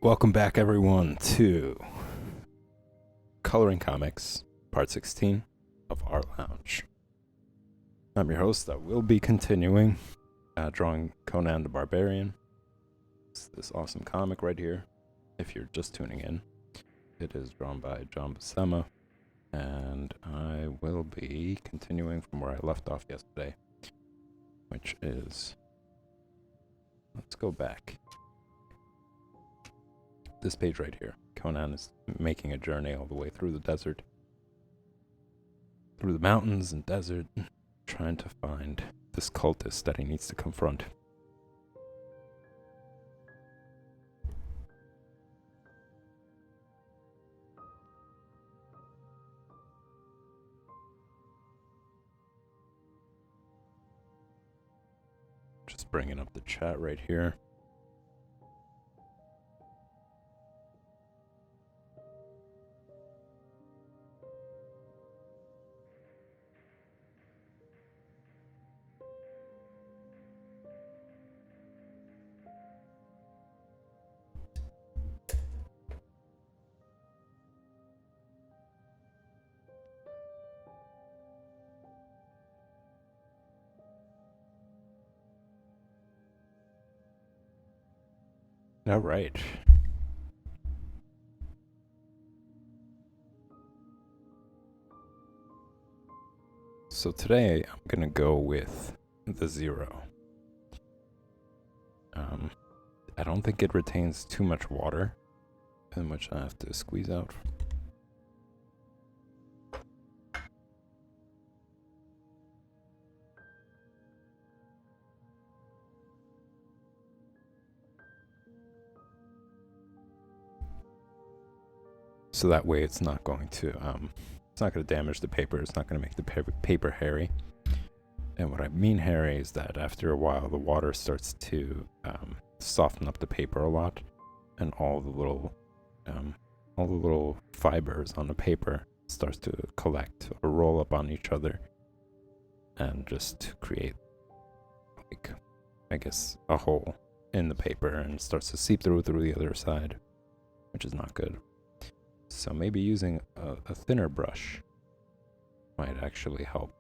Welcome back, everyone, to Coloring Comics, Part 16 of Art Lounge. I'm your host. I will be continuing drawing Conan the Barbarian. It's this awesome comic right here, if you're just tuning in. It is drawn by John Buscema, and I will be continuing from where I left off yesterday, which is... Let's go back. This page right here. Conan is making a journey all the way through the desert. Through the mountains and desert, trying to find this cultist that he needs to confront. Just bringing up the chat right here. All right. So today I'm going to go with the Zero. I don't think it retains too much water, in which I have to squeeze out. So that way it's not going to damage the paper. It's not going to make the paper hairy. And what I mean hairy is that after a while, the water starts to soften up the paper a lot, and all the little fibers on the paper starts to collect or roll up on each other, and just create, like, I guess, a hole in the paper, and starts to seep through the other side, which is not good. So maybe using a thinner brush might actually help.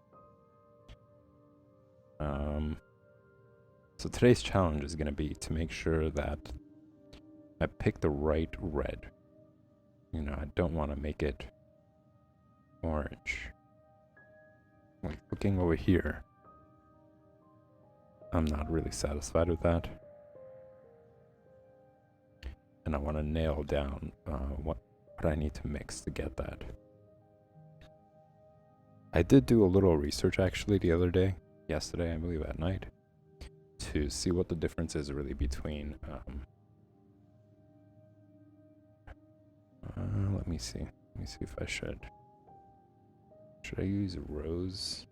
So today's challenge is going to be to make sure that I pick the right red. You know, I don't want to make it orange. Like, looking over here, I'm not really satisfied with that. And I want to nail down what I need to mix to get that. I did do a little research actually the other day, yesterday I believe at night, to see what the difference is really between let me see if I should I use rose.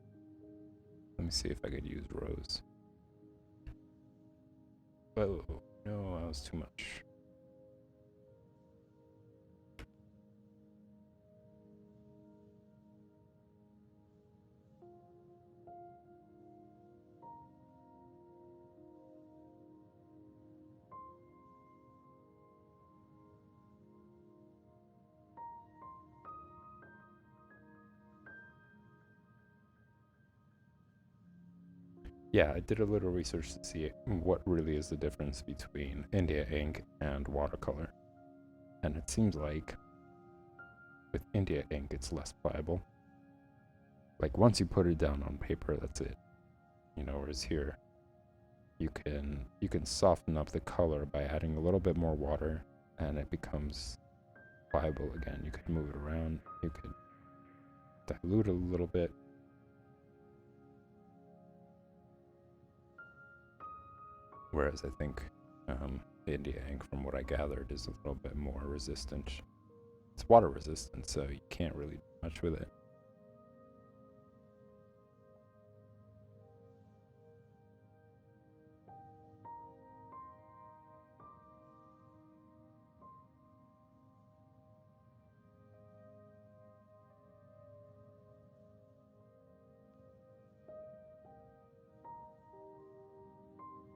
Let me see if I could use rose. Oh no, that was too much. Yeah, I did a little research to see what really is the difference between India ink and watercolor. And it seems like with India ink, it's less pliable. Like, once you put it down on paper, that's it. You know, whereas here, you can soften up the color by adding a little bit more water, and it becomes pliable again. You could move it around. You could dilute it a little bit. Whereas I think the India ink, from what I gathered, is a little bit more resistant. It's water resistant, so you can't really do much with it.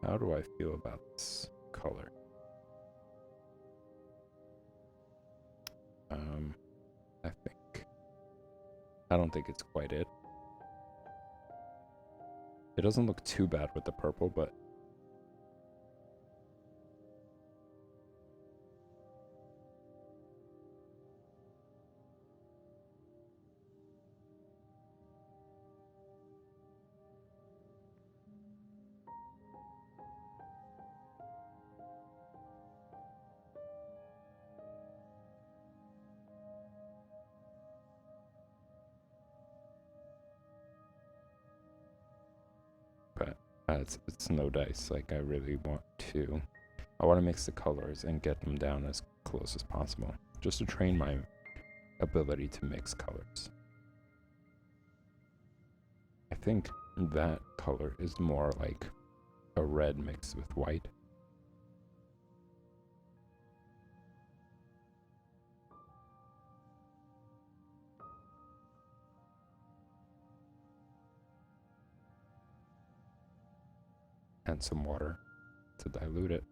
How do I feel about this color? I don't think it's quite it. It doesn't look too bad with the purple, but it's no dice. Like I want to mix the colors and get them down as close as possible, just to train my ability to mix colors. I think that color is more like a red mixed with white. And some water to dilute it.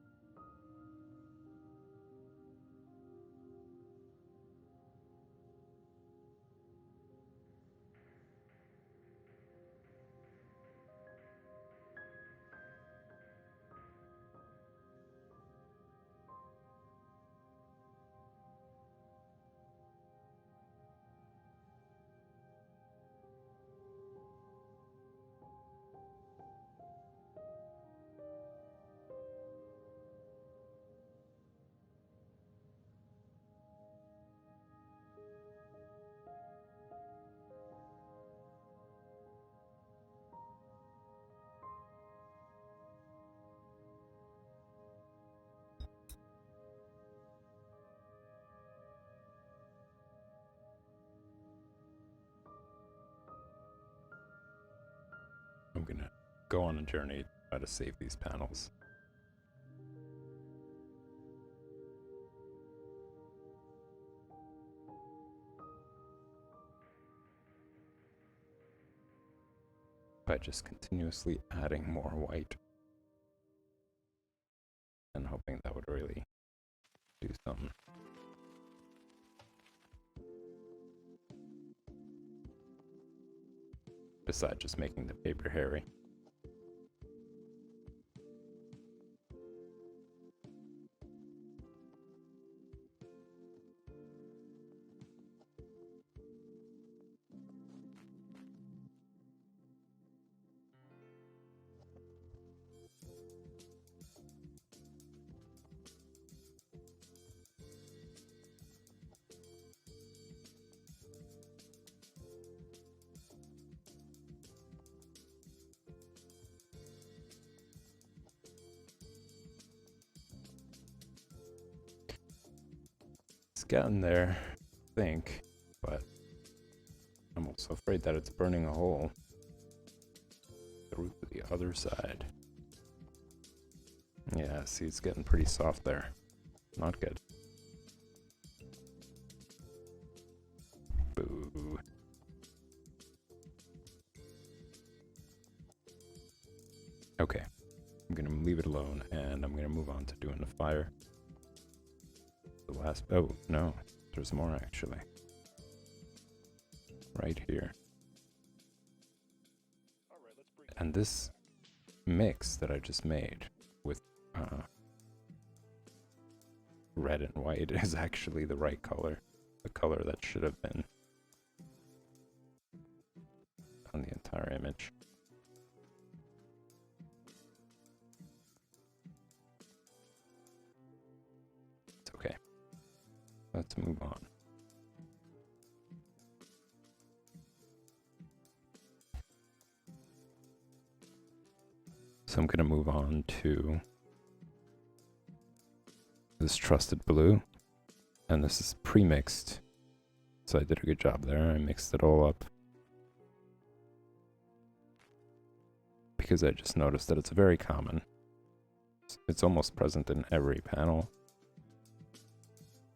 I'm gonna go on a journey to try to save these panels. By just continuously adding more white and hoping that would really do something. Besides just making the paper hairy. It's getting there, I think, but I'm also afraid that it's burning a hole through to the other side. Yeah, see, it's getting pretty soft there. Not good. Boo. Okay, I'm gonna leave it alone, and I'm gonna move on to doing the fire. The last, oh no, there's more actually. Right here. And this mix that I just made with red and white is actually the right color. The color that should have been on the entire image. It's okay. Let's move on. So I'm going to move on to this Trusted Blue, and this is pre-mixed, so I did a good job there. I mixed it all up because I just noticed that it's very common. It's almost present in every panel,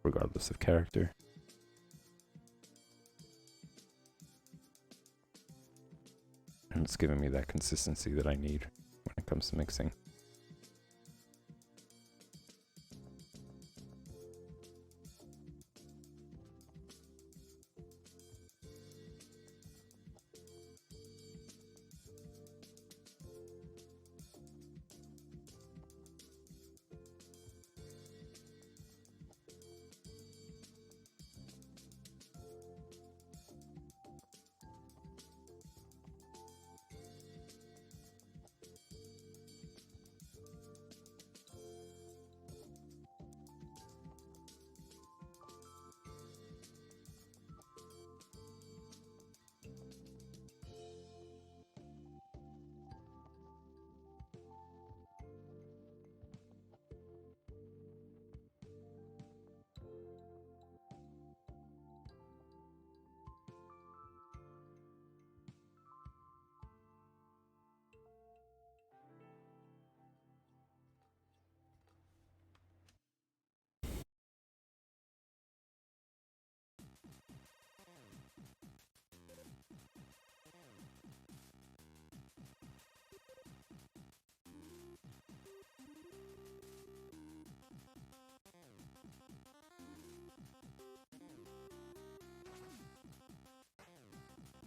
regardless of character. And it's giving me that consistency that I need when it comes to mixing.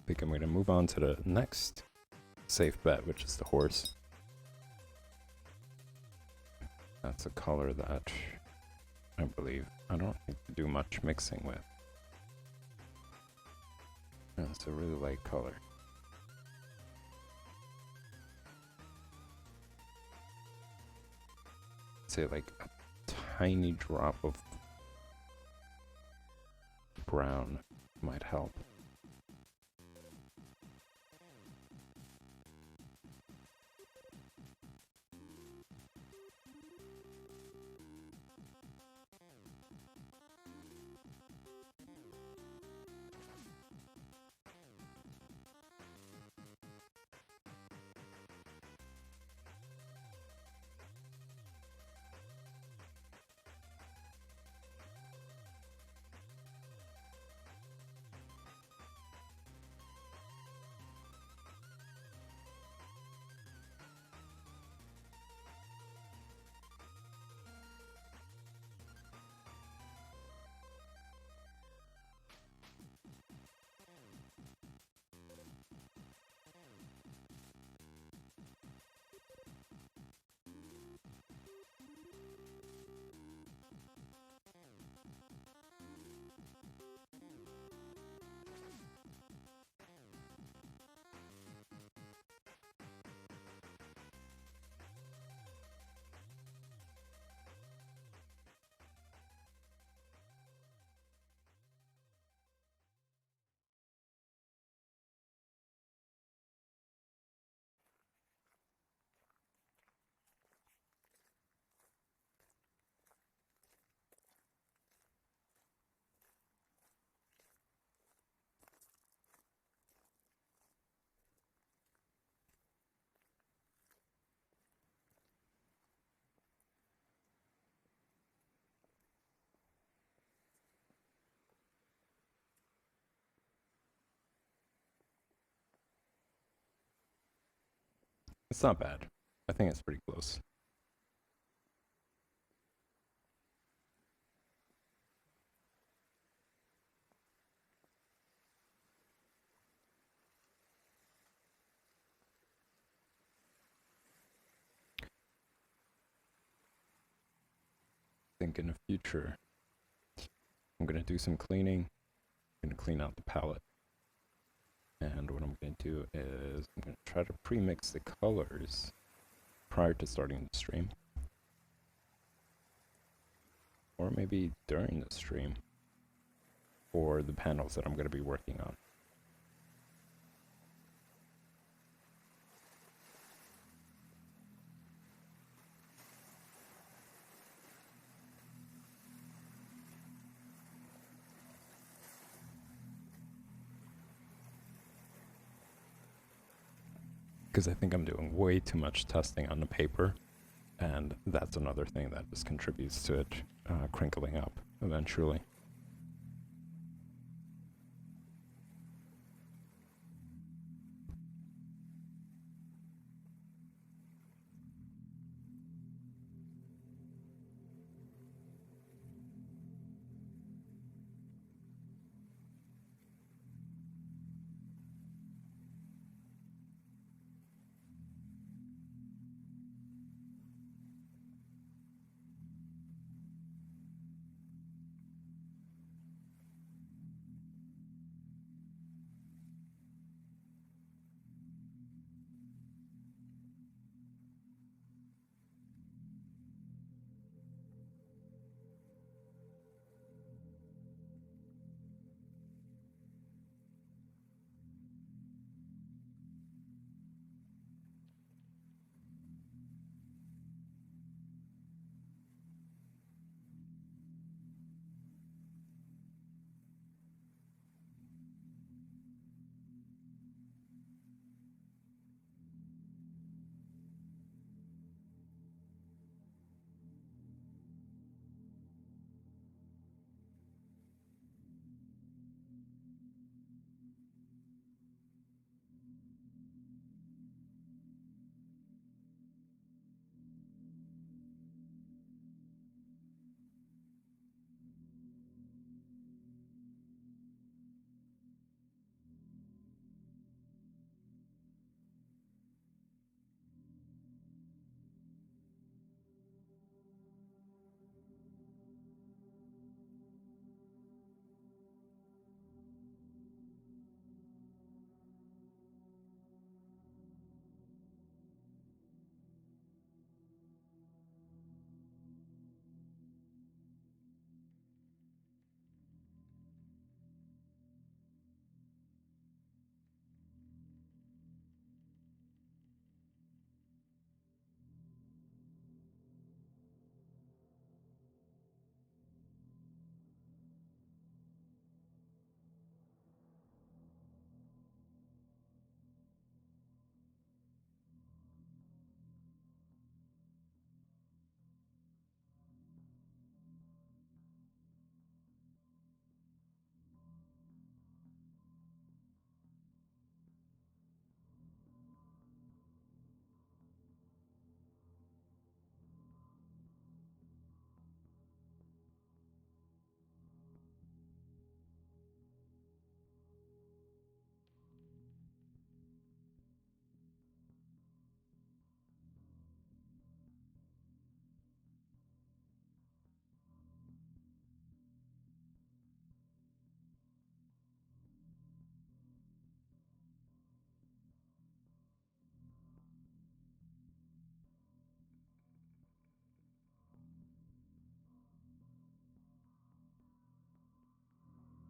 think I'm going to move on to the next safe bet, which is the horse. That's a color that I believe I don't need to do much mixing with. It's a really light color. Say like a tiny drop of brown might help. It's not bad. I think it's pretty close. I think in the future, I'm going to do some cleaning. I'm going to clean out the palette. And what I'm going to do is I'm going to try to pre-mix the colors prior to starting the stream. Or maybe during the stream for the panels that I'm going to be working on. Because I think I'm doing way too much testing on the paper, and that's another thing that just contributes to it crinkling up eventually.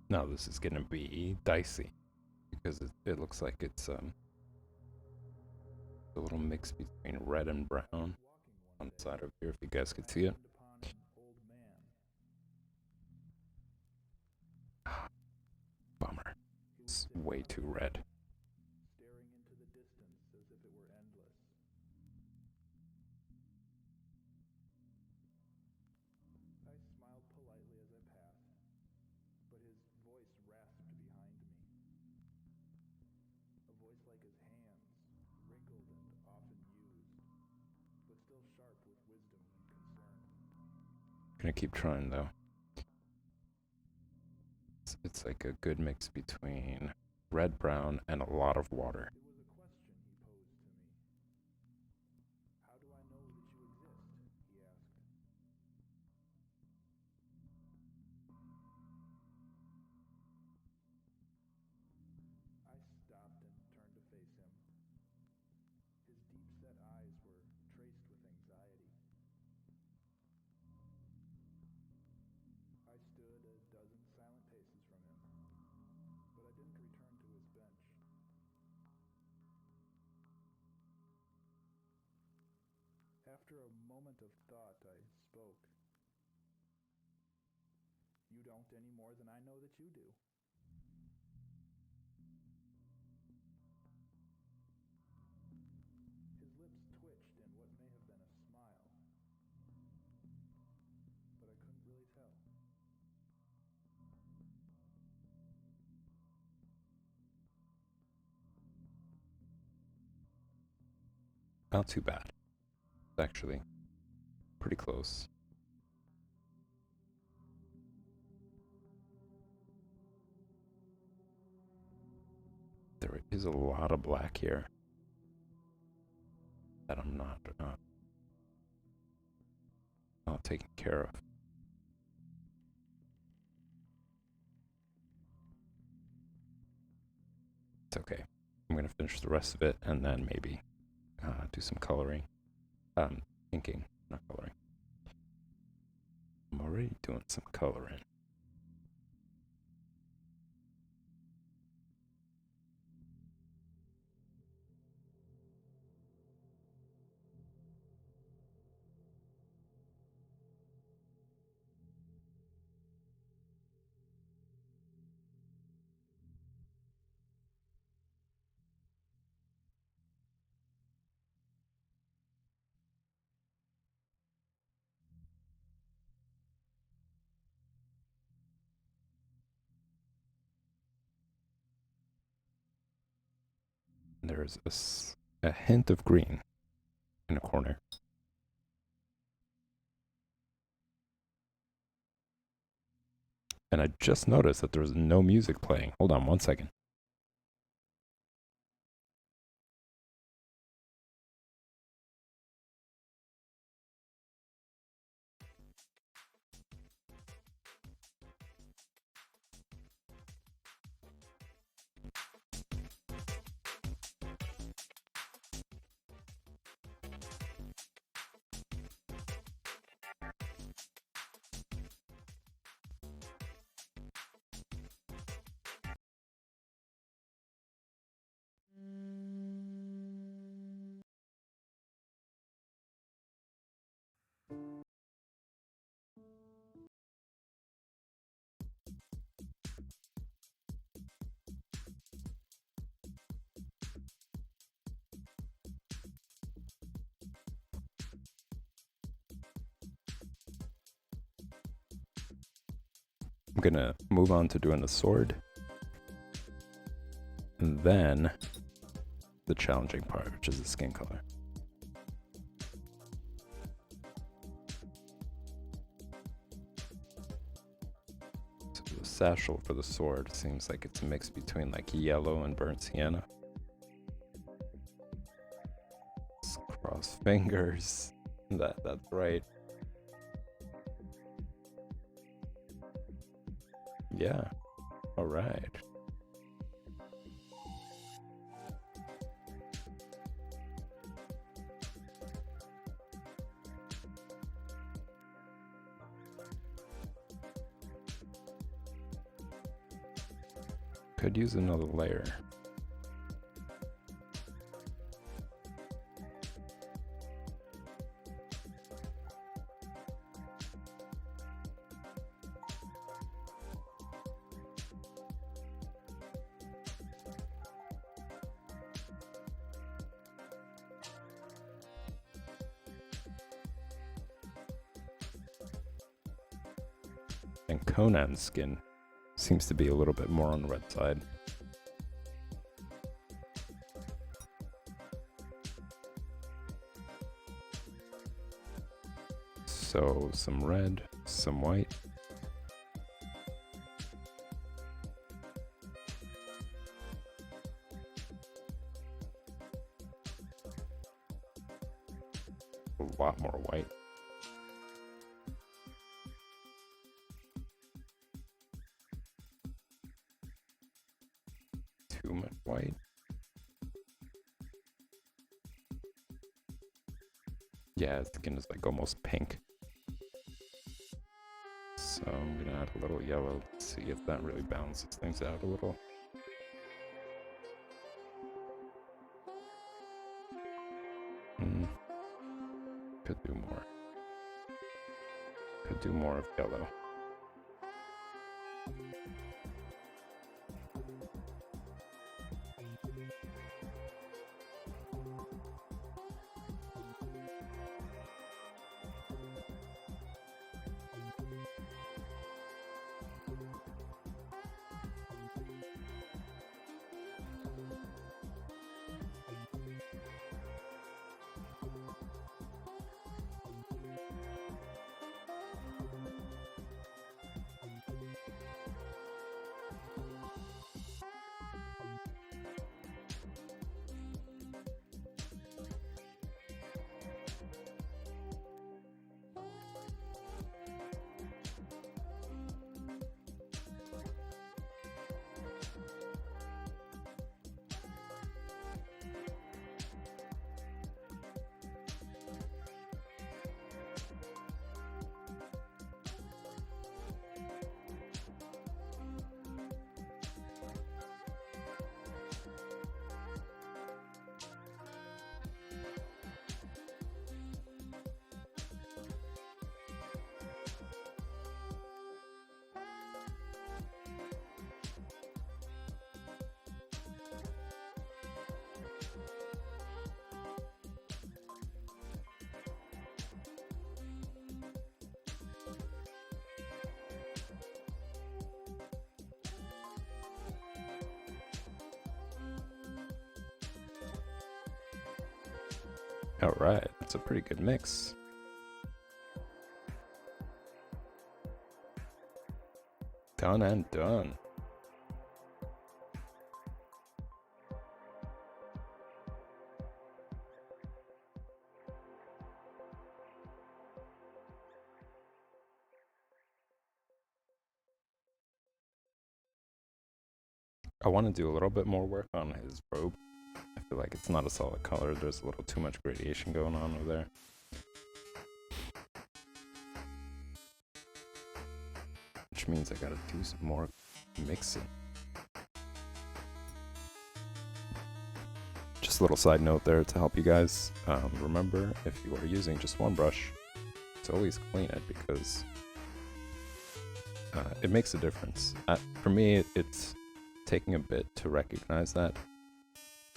Now this is gonna be dicey because it looks like it's a little mix between red and brown on the side over here, if you guys could see it. Bummer. It's way too red. Staring into the distance as if it were endless. I smiled politely as I passed, but his voice rasped behind me. A voice like his hands, wrinkled and often used, but still sharp with wisdom and concern. Gonna keep trying though. It's like a good mix between red, brown, and a lot of water. It was a question he posed to me. How do I know that you exist? He asked. I stopped and turned to face him. His deep-set eyes were traced with anxiety. I stood a dozen silent paces from him, but I didn't return to his bench. After a moment of thought, I spoke. You don't any more than I know that you do. His lips twitched in what may have been a smile, but I couldn't really tell. Not too bad. It's actually pretty close. There is a lot of black here that I'm not taking care of. It's okay. I'm gonna finish the rest of it and then maybe do some coloring. Inking, not coloring. I'm already doing some coloring. There's a hint of green in a corner. And I just noticed that there's no music playing. Hold on one second. I'm gonna move on to doing the sword. And then the challenging part, which is the skin color. So the satchel for the sword seems like it's a mix between like yellow and burnt sienna. Just cross fingers. That's right. Yeah. All right. could use another layer. And Conan's skin seems to be a little bit more on the red side. So some red, some white. A lot more white. Too much white. Yeah, his skin is like almost pink. So I'm gonna add a little yellow to see if that really balances things out a little. Could do more. Could do more of yellow. Alright, that's a pretty good mix. Done and done. I want to do a little bit more work on his robe. I feel like it's not a solid color. There's a little too much gradation going on over there. Which means I gotta do some more mixing. Just a little side note there to help you guys. Remember, if you are using just one brush, to always clean it because it makes a difference. For me, it's taking a bit to recognize that.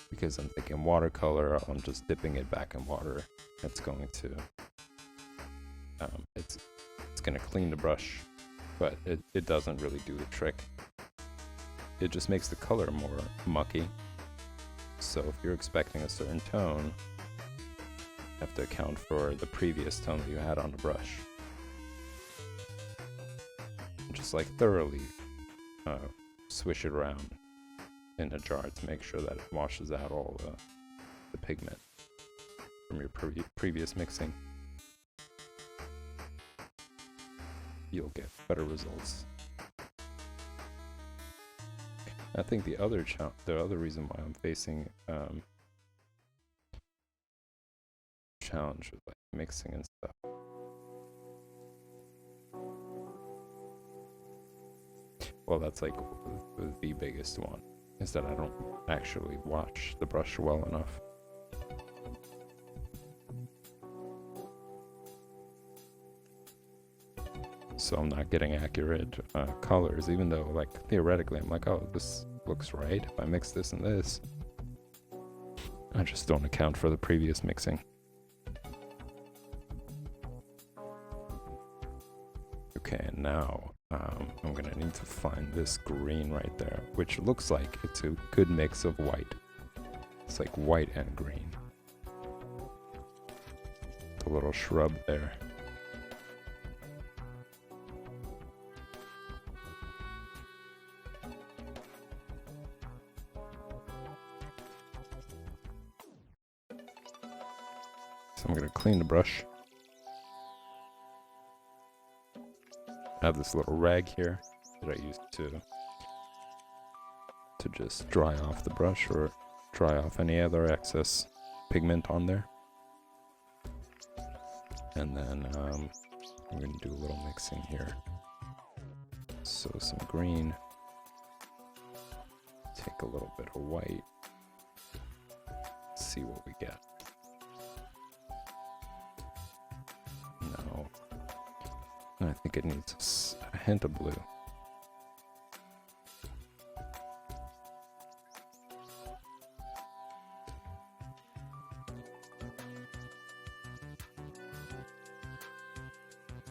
Because I'm thinking watercolor, I'm just dipping it back in water. It's going to, it's going to clean the brush, but it doesn't really do the trick. It just makes the color more mucky. So if you're expecting a certain tone, you have to account for the previous tone that you had on the brush. Just like thoroughly swish it around in a jar to make sure that it washes out all the pigment from your previous mixing. You'll get better results. I think the other reason why I'm facing challenge with like mixing and stuff. Well, that's like with the biggest one, is that I don't actually wash the brush well enough. So I'm not getting accurate colors, even though, like, theoretically I'm like, oh, this looks right if I mix this and this. I just don't account for the previous mixing. Okay, and now I'm gonna need to find this green right there, which looks like it's a good mix of white. It's like white and green. The little shrub there. So I'm gonna clean the brush. I have this little rag here that I use to just dry off the brush or dry off any other excess pigment on there. And then I'm gonna do a little mixing here. So some green, take a little bit of white, see what we get. No, I think it needs a hint of blue.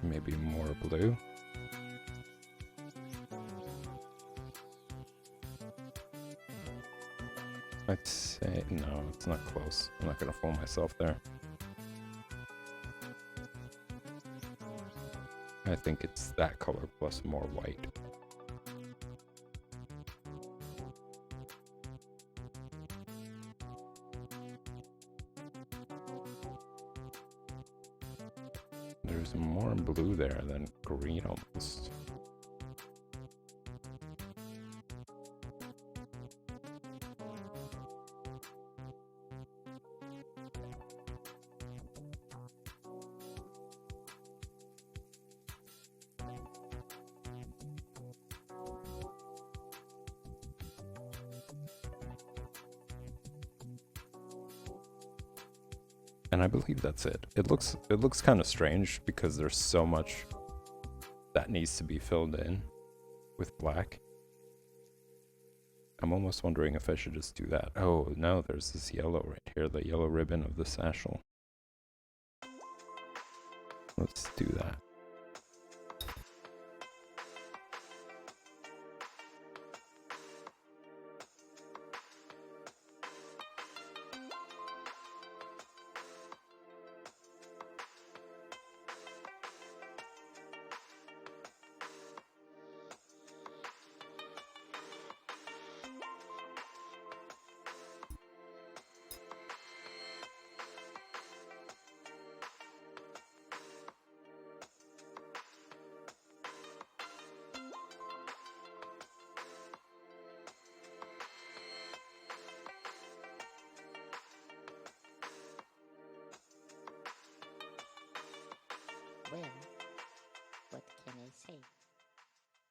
Maybe more blue. I'd say, no, it's not close. I'm not gonna fool myself there. I think it's that color plus more white. There's more blue there than green almost. And I believe that's it. It looks kind of strange because there's so much that needs to be filled in with black. I'm almost wondering if I should just do that. Oh no, there's this yellow right here, the yellow ribbon of the satchel. Let's do that. Well, what can I say?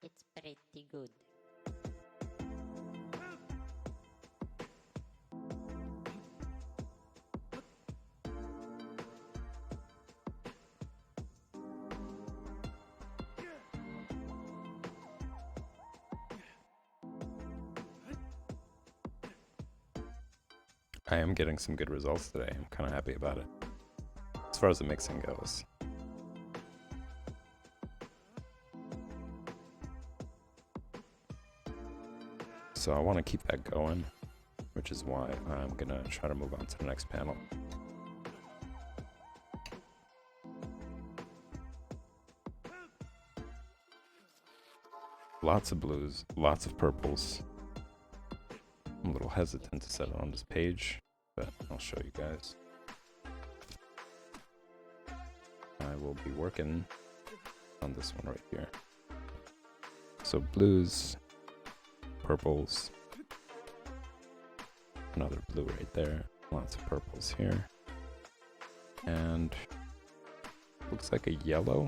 It's pretty good. I am getting some good results today. I'm kind of happy about it. As far as the mixing goes. So I want to keep that going, which is why I'm gonna try to move on to the next panel. Lots of blues, lots of purples. I'm a little hesitant to set it on this page, but I'll show you guys. I will be working on this one right here. So blues, purples, another blue right there, lots of purples here, and looks like a yellow.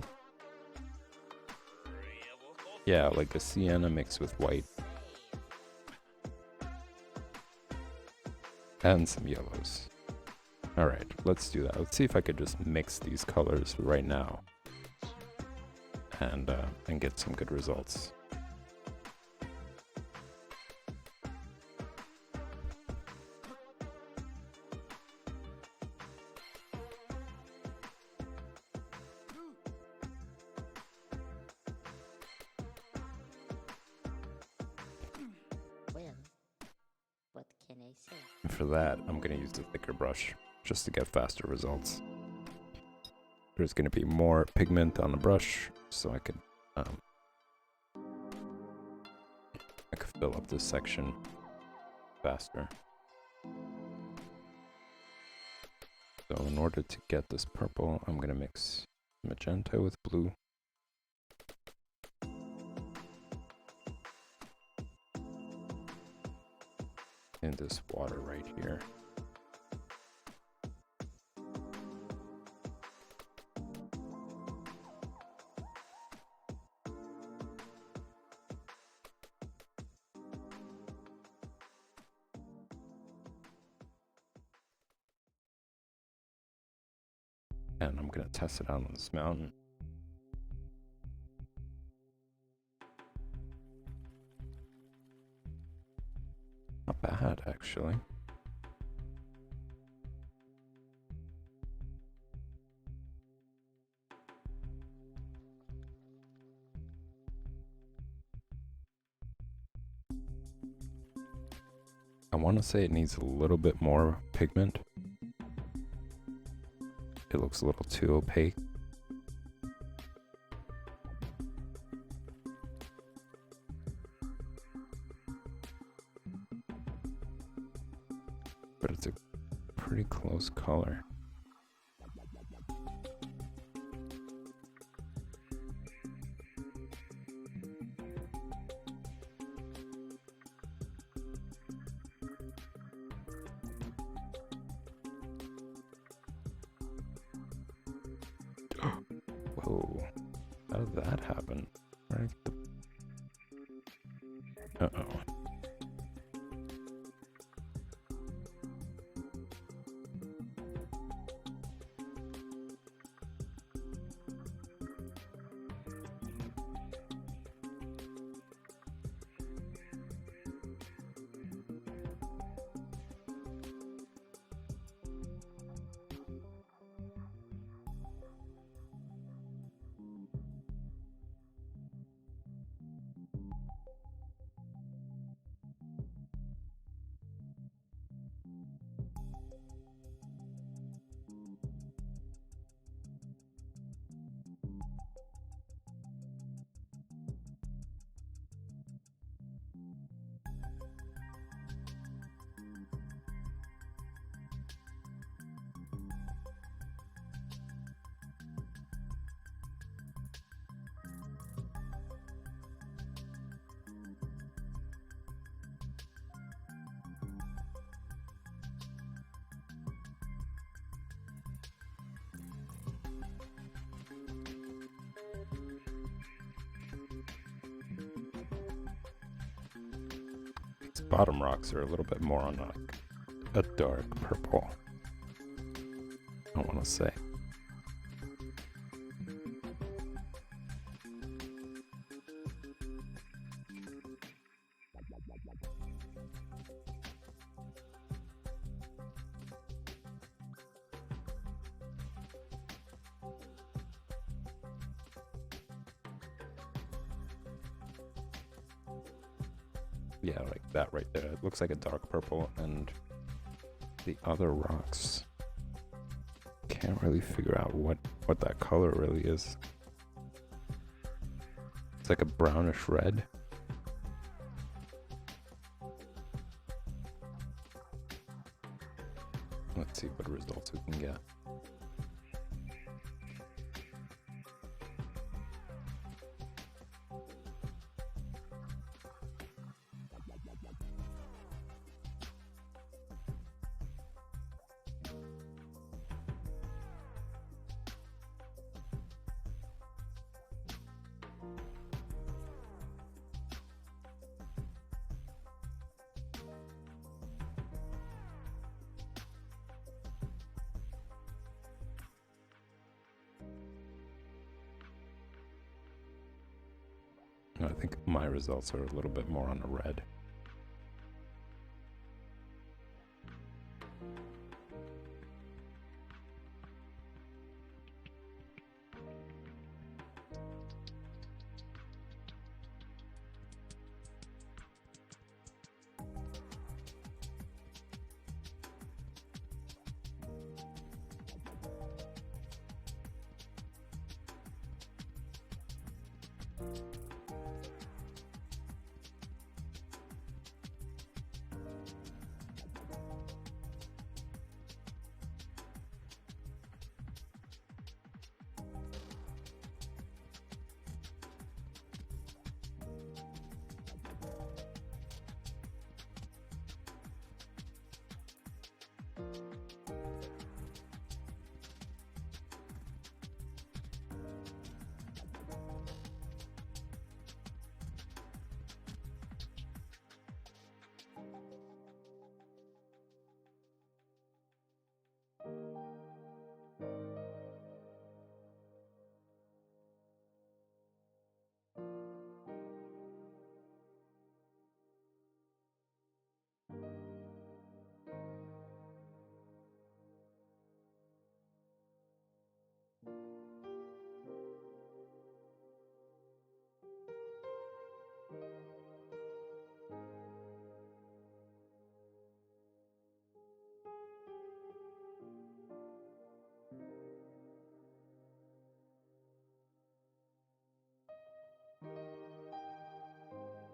Yeah, like a sienna mixed with white. And some yellows. Alright, let's do that. Let's see if I could just mix these colors right now and get some good results. Well, what can I say? And for that, I'm going to use the thicker brush just to get faster results. There's going to be more pigment on the brush, so I could fill up this section faster. So in order to get this purple, I'm going to mix magenta with blue. In this water right here. And I'm going to test it out on this mountain. Not bad, actually. I want to say it needs a little bit more pigment. It looks a little too opaque. But it's a pretty close color. Whoa, how did that happen? Where did I get the... Uh-oh. These bottom rocks are a little bit more on like a dark purple, I want to say. Yeah, like that right there. It looks like a dark purple, and the other rocks, can't really figure out what that color really is. It's like a brownish red. Let's see what results we can get. think my results are a little bit more on the red.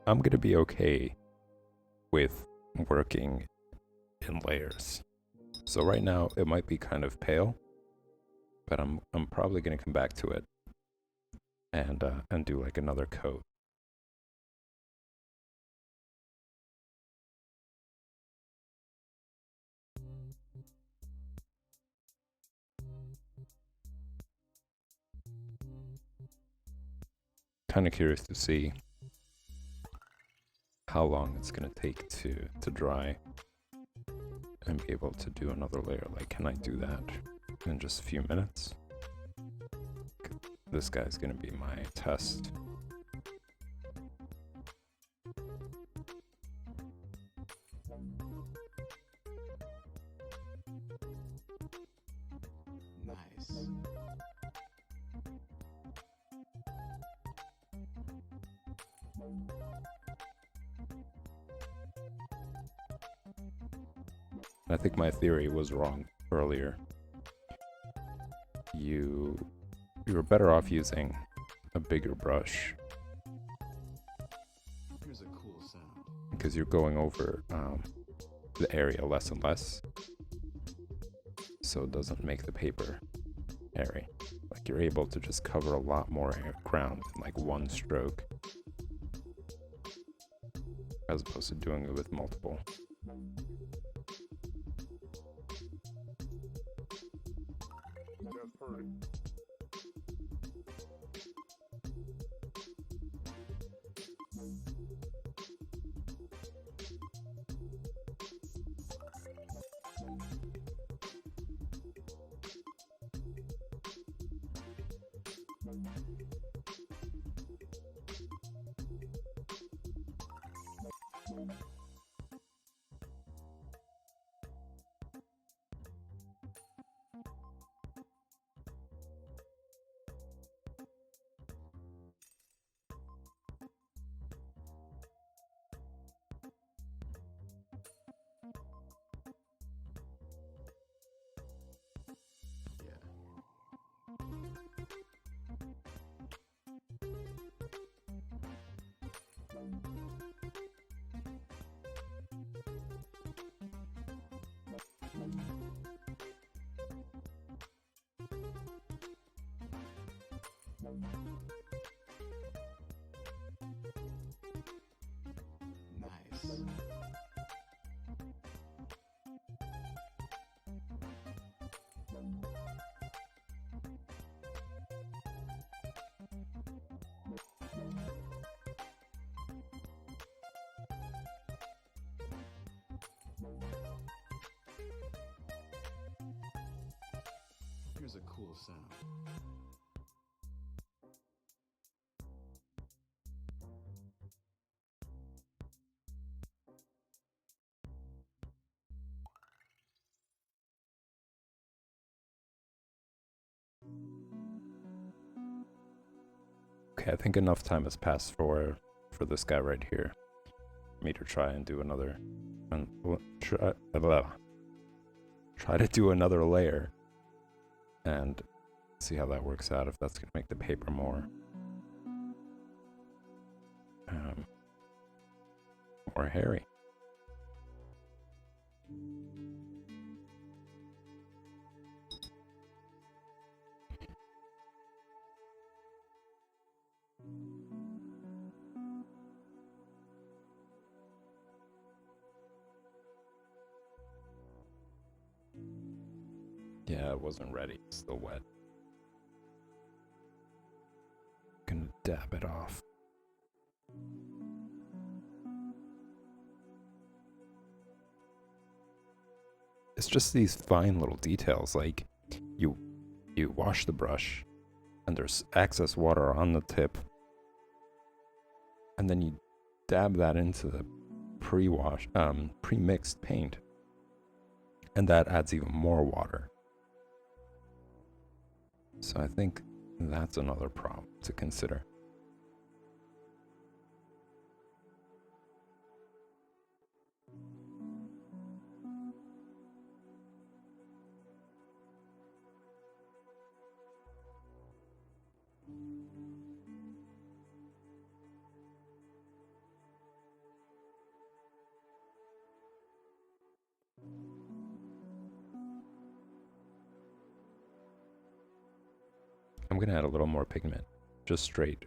I'm gonna be okay with working in layers. So right now it might be kind of pale, but I'm probably gonna come back to it and do like another coat. Kind of curious to see how long it's gonna take to dry and be able to do another layer. Like, can I do that in just a few minutes? This guy's gonna be my test. Nice. I think my theory was wrong earlier. You were better off using a bigger brush Here's a cool sound. because you're going over the area less and less, so it doesn't make the paper hairy. Like, you're able to just cover a lot more ground in like one stroke, as opposed to doing it with multiple. That's perfect. Nice. Here's a cool sound. Okay, I think enough time has passed for this guy right here. Me to try and do another, and try to do another layer, and see how that works out. If that's gonna make the paper more more hairy. Yeah, it wasn't ready. It's still wet. Gonna dab it off. It's just these fine little details, like you wash the brush and there's excess water on the tip, and then you dab that into the pre-mixed paint, and that adds even more water. So I think that's another problem to consider. I'm gonna add a little more pigment, just straight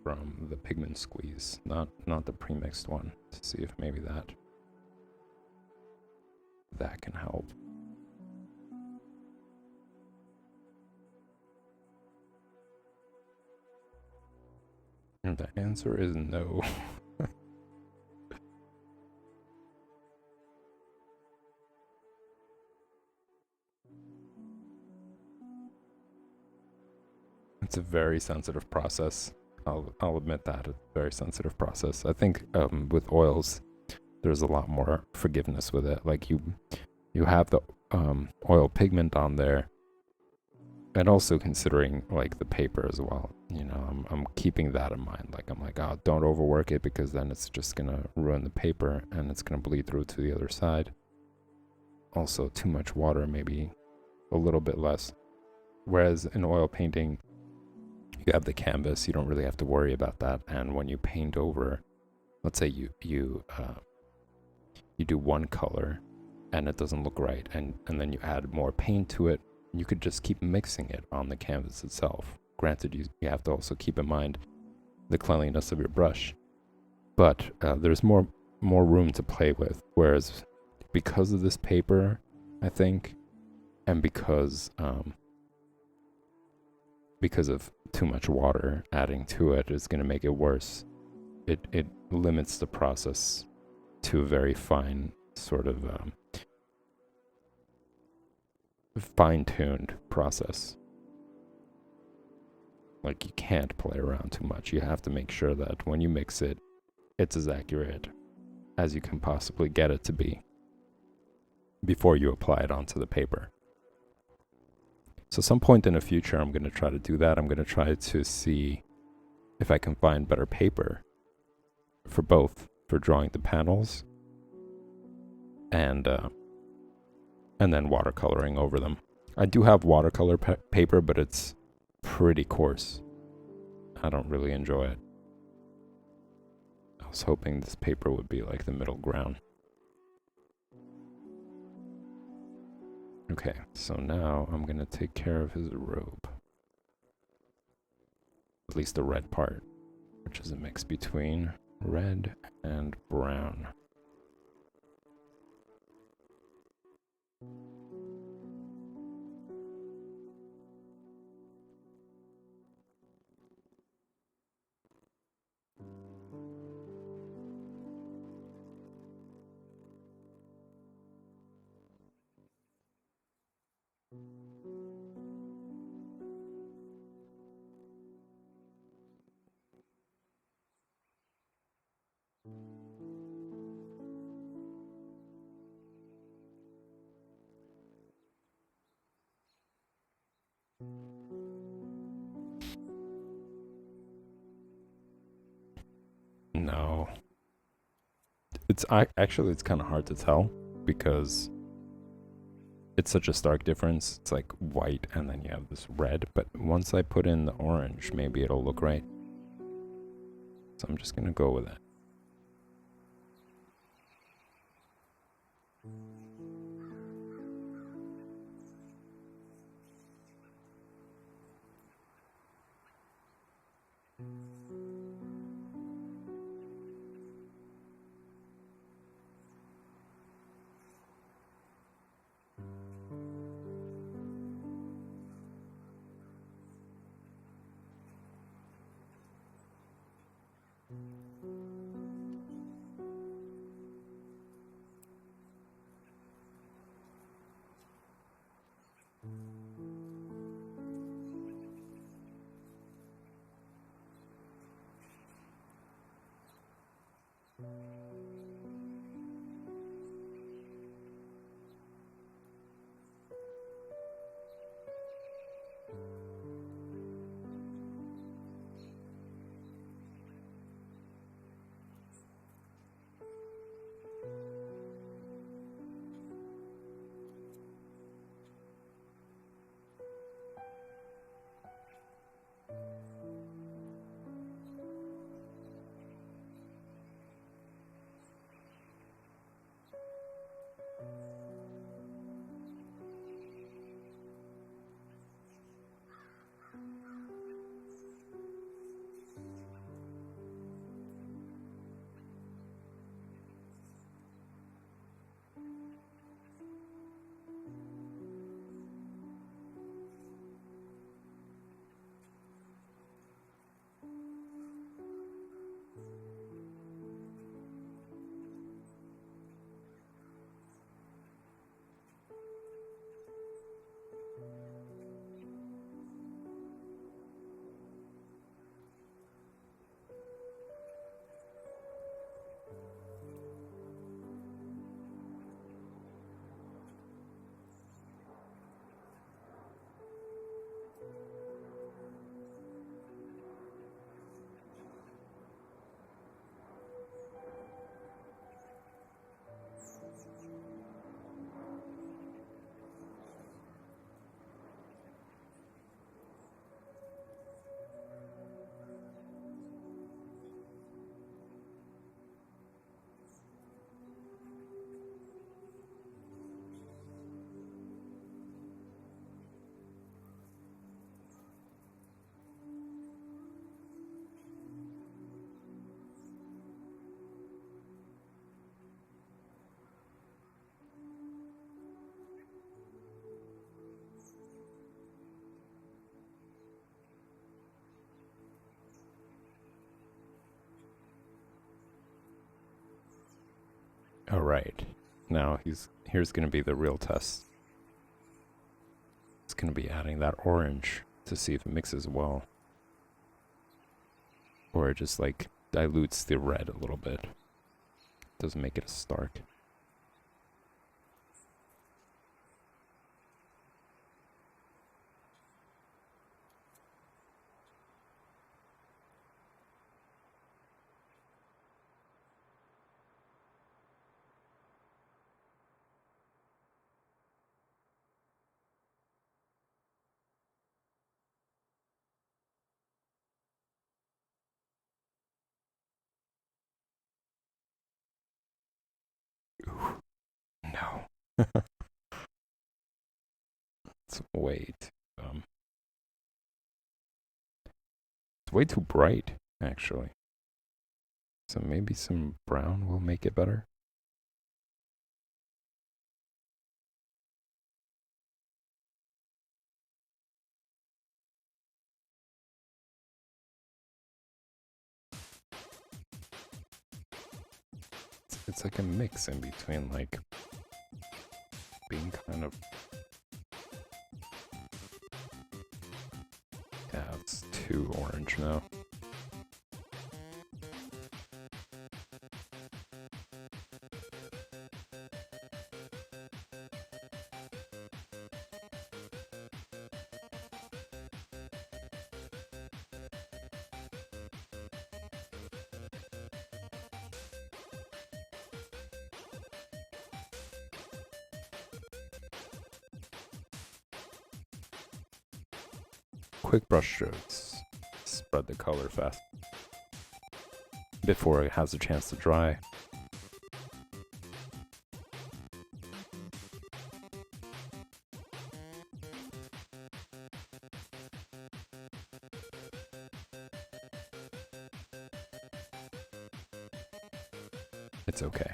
from the pigment squeeze, not the pre-mixed one, to see if maybe that can help. And the answer is no. It's a very sensitive process. I'll admit that, it's a very sensitive process. I think with oils, there's a lot more forgiveness with it. Like you have the oil pigment on there, and also considering like the paper as well. You know, I'm keeping that in mind. Like I'm like, oh, don't overwork it, because then it's just gonna ruin the paper and it's gonna bleed through to the other side. Also, too much water, maybe a little bit less. Whereas in oil painting, you have the canvas, you don't really have to worry about that. And when you paint over, let's say you do one color and it doesn't look right, and then you add more paint to it, you could just keep mixing it on the canvas itself. Granted, you have to also keep in mind the cleanliness of your brush, but there's more room to play with. Whereas because of this paper, I think, and because of too much water adding to it is going to make it worse. It limits the process to a very fine sort of fine-tuned process. Like, you can't play around too much. You have to make sure that when you mix it, it's as accurate as you can possibly get it to be before you apply it onto the paper. So some point in the future, I'm going to try to do that. I'm going to try to see if I can find better paper for both, for drawing the panels and then watercoloring over them. I do have watercolor paper, but it's pretty coarse. I don't really enjoy it. I was hoping this paper would be like the middle ground. Okay, so now I'm gonna take care of his robe. At least the red part, which is a mix between red and brown. No. Actually it's kind of hard to tell because it's such a stark difference. It's like white and then you have this red, but once I put in the orange, maybe it'll look right. So I'm just gonna go with that. All right. Now here's going to be the real test. It's going to be adding that orange to see if it mixes well. Or it just like dilutes the red a little bit. Doesn't make it as stark. Ooh, no. It's way too, it's way too bright, actually. So maybe some brown will make it better. It's like a mix in between, like, being kind of... Yeah, it's too orange now. quick brush strokes spread the color fast before it has a chance to dry. It's okay.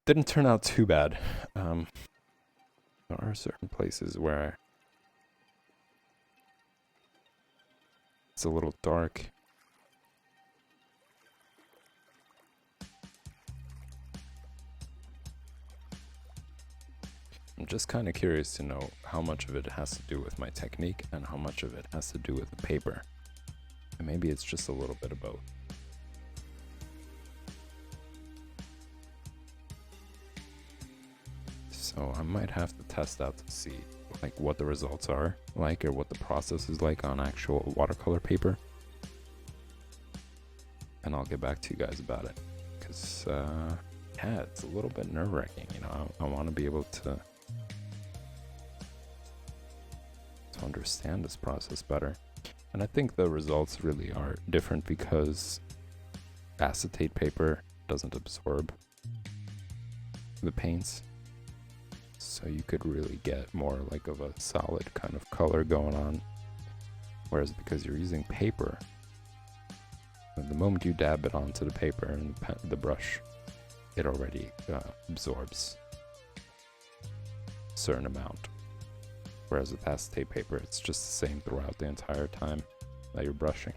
Didn't turn out too bad. There are certain places where it's a little dark. I'm just kind of curious to know how much of it has to do with my technique and how much of it has to do with the paper. And maybe it's just a little bit of both. So I might have to test out to see like what the results are like or what the process is like on actual watercolor paper. And I'll get back to you guys about it. Because, yeah, it's a little bit nerve-wracking, you know. I want to be able to understand this process better. And I think the results really are different because acetate paper doesn't absorb the paints. So you could really get more like of a solid kind of color going on. Whereas because you're using paper, the moment you dab it onto the paper and the brush, it already absorbs a certain amount. Whereas with acetate paper, it's just the same throughout the entire time that you're brushing.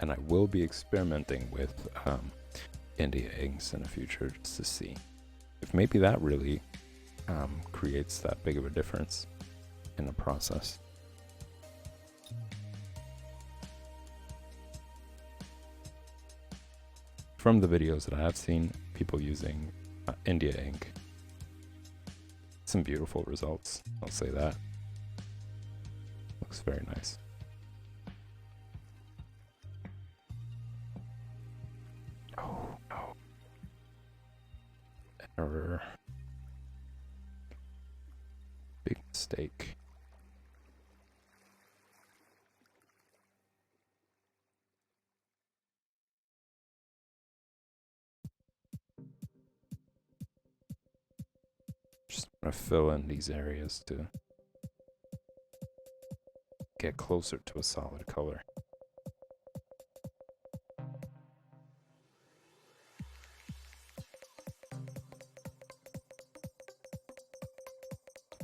And I will be experimenting with India inks in the future just to see if maybe that really creates that big of a difference in the process. From the videos that I have seen, people using India ink, some beautiful results, I'll say that. Looks very nice. Oh no. Error. Big mistake. Just want to fill in these areas to get closer to a solid color.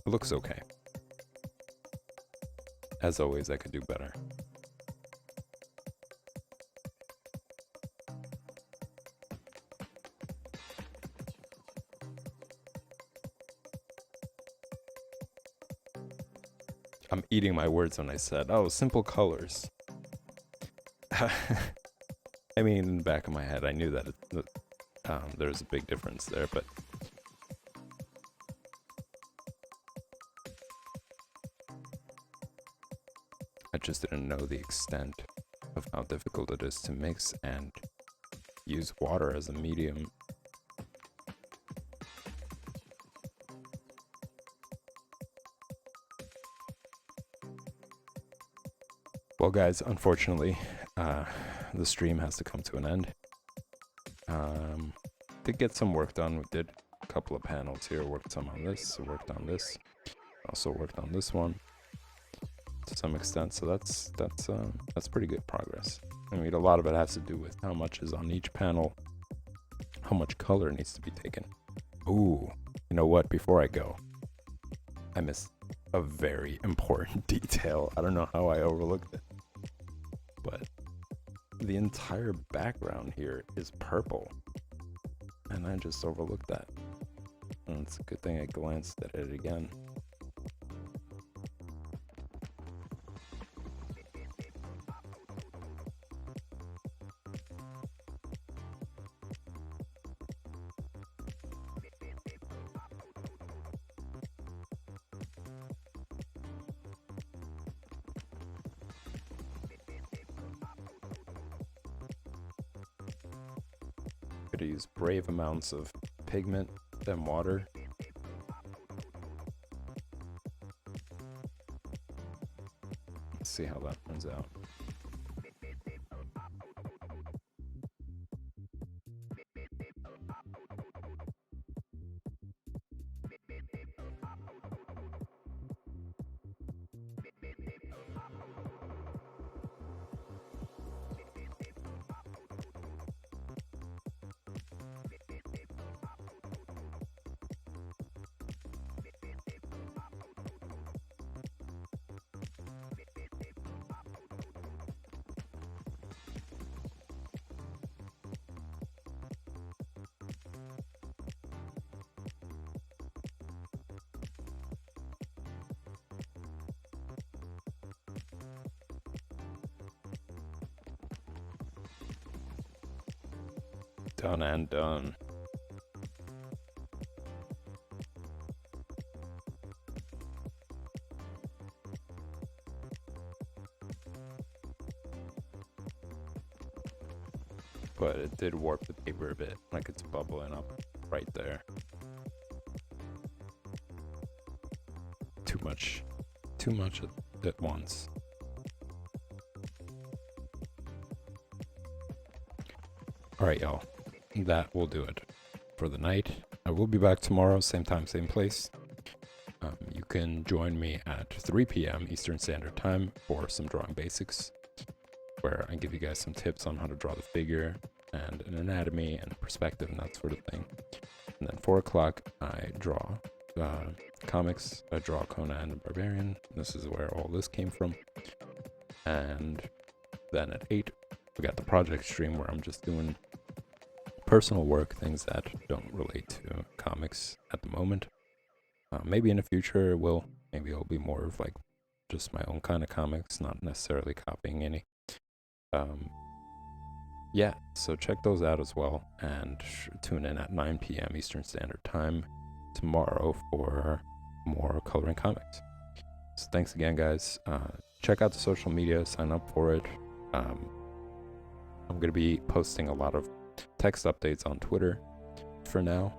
It looks okay. As always, I could do better. I'm eating my words when I said, oh, simple colors. I mean, in the back of my head, I knew that there's a big difference there, but I just didn't know the extent of how difficult it is to mix and use water as a medium. Well, guys, unfortunately, the stream has to come to an end. Did get some work done. We did a couple of panels here. Worked some on this. Worked on this. Also worked on this one to some extent. So that's pretty good progress. I mean, a lot of it has to do with how much is on each panel, how much color needs to be taken. Ooh, you know what? Before I go, I missed a very important detail. I don't know how I overlooked it. But the entire background here is purple. And I just overlooked that. And it's a good thing I glanced at it again. Could use brave amounts of pigment than water. Let's see how that turns out. Done and done. But it did warp the paper a bit, like it's bubbling up right there. Too much at once. Alright, y'all. That will do it for the night. I will be back tomorrow, same time, same place. You can join me at 3 p.m. Eastern Standard Time for some drawing basics, where I give you guys some tips on how to draw the figure and an anatomy and a perspective and that sort of thing. And then 4 o'clock, I draw comics. I draw Conan the Barbarian. This is where all this came from. And then at 8, we got the project stream where I'm just doing personal work, things that don't relate to comics at the moment. Maybe in the future it will. Maybe it'll be more of like just my own kind of comics, not necessarily copying any. Yeah, so check those out as well, and tune in at 9 p.m. Eastern Standard Time tomorrow for more coloring comics. So thanks again, guys. Check out the social media, sign up for it. I'm going to be posting a lot of text updates on Twitter for now.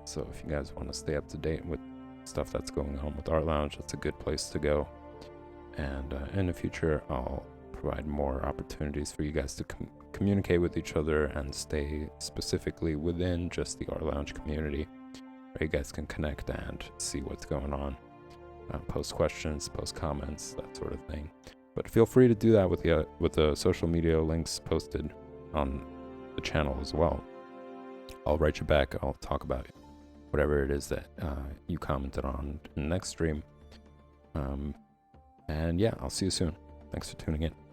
So if you guys want to stay up to date with stuff that's going on with Art Lounge, that's a good place to go. And in the future, I'll provide more opportunities for you guys to communicate with each other and stay specifically within just the Art Lounge community, where you guys can connect and see what's going on, post questions, post comments, that sort of thing. But feel free to do that with the social media links posted on the channel as well. I'll write you back. I'll talk about whatever it is that you commented on in the next stream. And yeah, I'll see you soon. Thanks for tuning in.